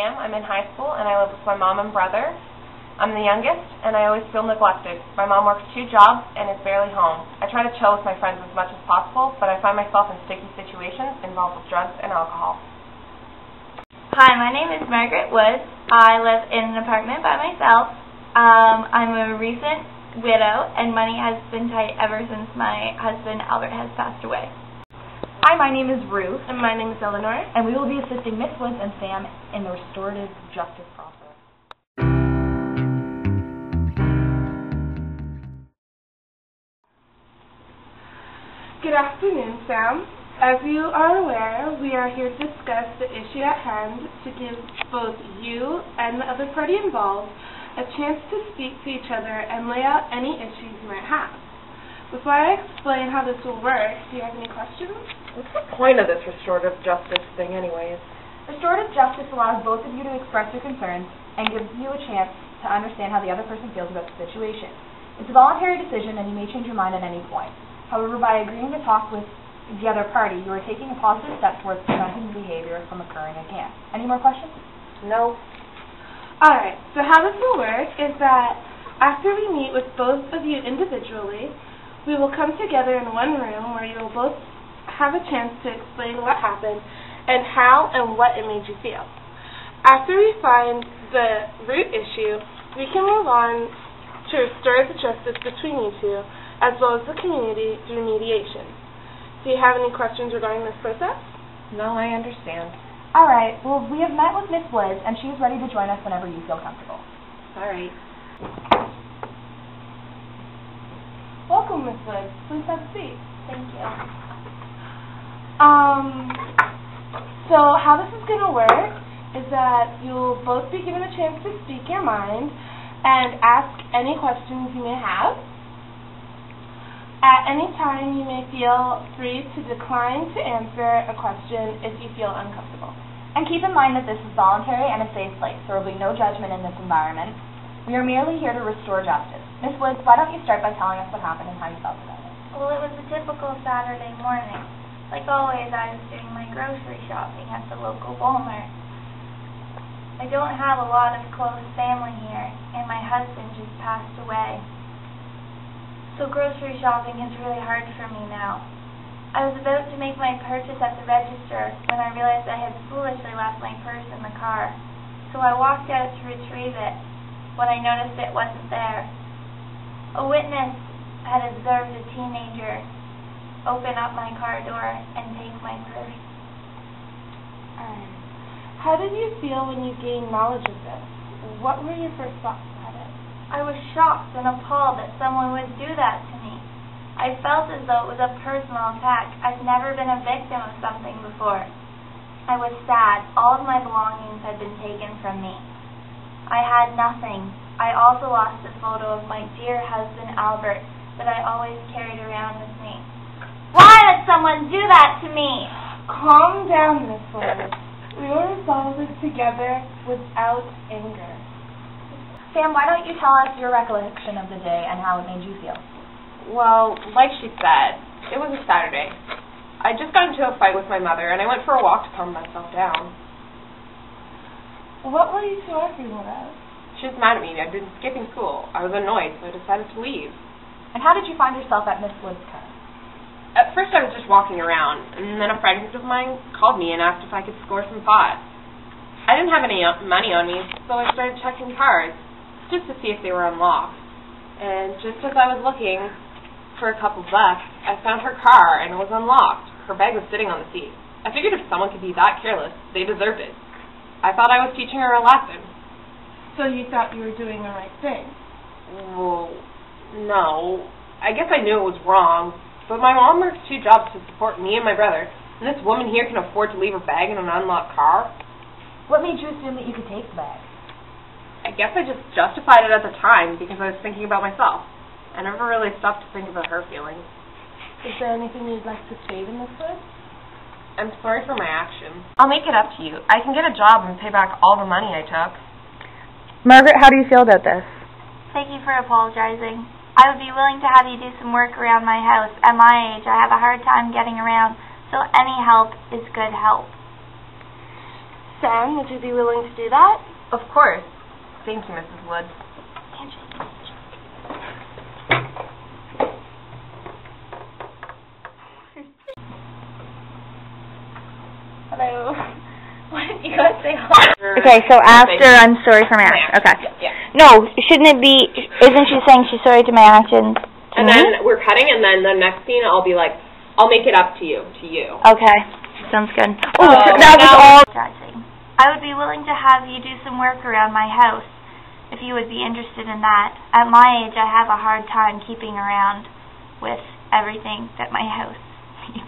Sam. I'm in high school, and I live with my mom and brother. I'm the youngest, and I always feel neglected. My mom works 2 jobs and is barely home. I try to chill with my friends as much as possible, but I find myself in sticky situations involved with drugs and alcohol. Hi, my name is Margaret Woods. I live in an apartment by myself. I'm a recent widow, and money has been tight ever since my husband Albert has passed away. Hi, my name is Ruth. And my name is Eleanor. And we will be assisting Miss Woods and Sam in the restorative justice process. Good afternoon, Sam. As you are aware, we are here to discuss the issue at hand to give both you and the other party involved a chance to speak to each other and lay out any issues you might have. Before I explain how this will work, do you have any questions? What's the point of this restorative justice thing anyways? Restorative justice allows both of you to express your concerns and gives you a chance to understand how the other person feels about the situation. It's a voluntary decision and you may change your mind at any point. However, by agreeing to talk with the other party, you are taking a positive step towards preventing the behavior from occurring again. Any more questions? No. Alright, so how this will work is that after we meet with both of you individually, we will come together in one room where you will both have a chance to explain what happened and how and what it made you feel. After we find the root issue, we can move on to restore the justice between you two, as well as the community through mediation. Do you have any questions regarding this process? No, I understand. All right. Well, we have met with Miss Woods, and she is ready to join us whenever you feel comfortable. All right. Welcome, Miss Woods. Please have a seat. Thank you. So how this is going to work is that you'll both be given a chance to speak your mind and ask any questions you may have. At any time, you may feel free to decline to answer a question if you feel uncomfortable. And keep in mind that this is voluntary and a safe place. There will be no judgment in this environment. We are merely here to restore justice. Miss Woods, why don't you start by telling us what happened and how you felt about it? Well, it was a typical Saturday morning. Like always, I was doing my grocery shopping at the local Walmart. I don't have a lot of close family here, and my husband just passed away. So grocery shopping is really hard for me now. I was about to make my purchase at the register when I realized I had foolishly left my purse in the car. So I walked out to retrieve it when I noticed it wasn't there. A witness had observed a teenager open up my car door and take my purse. How did you feel when you gained knowledge of this? What were your first thoughts about it? I was shocked and appalled that someone would do that to me. I felt as though it was a personal attack. I've never been a victim of something before. I was sad. All of my belongings had been taken from me. I had nothing. I also lost a photo of my dear husband Albert that I always carried around with me. Why did someone do that to me? Calm down, Miss Woods. We will resolve this together without anger. Sam, why don't you tell us your recollection of the day and how it made you feel? Well, like she said, it was a Saturday. I just got into a fight with my mother, and I went for a walk to calm myself down. What were you two arguing about? She was mad at me. I'd been skipping school. I was annoyed, so I decided to leave. And how did you find yourself at Miss Woods' car? At first I was just walking around, and then a friend of mine called me and asked if I could score some pot. I didn't have any money on me, so I started checking cars, just to see if they were unlocked. And just as I was looking for a couple bucks, I found her car, and it was unlocked. Her bag was sitting on the seat. I figured if someone could be that careless, they deserved it. I thought I was teaching her a lesson. So you thought you were doing the right thing? Well, no. I guess I knew it was wrong, but my mom works 2 jobs to support me and my brother, and this woman here can afford to leave her bag in an unlocked car? What made you assume that you could take the bag? I guess I just justified it at the time because I was thinking about myself. I never really stopped to think about her feelings. Is there anything you'd like to say to Miss Woods? I'm sorry for my actions. I'll make it up to you. I can get a job and pay back all the money I took. Margaret, how do you feel about this? Thank you for apologizing. I would be willing to have you do some work around my house. At my age, I have a hard time getting around, so any help is good help. Sam, would you be willing to do that? Of course. Thank you, Mrs. Wood. Hello. What did you guys say? Okay, so after I'm sorry for my actions. Okay. Yeah. No, shouldn't it be, isn't she saying she's sorry to my actions? And then we're cutting, and then the next scene I'll be like, I'll make it up to you. Okay, sounds good. Oh, so that was all. I would be willing to have you do some work around my house, if you would be interested in that. At my age, I have a hard time keeping around with everything that my house needs.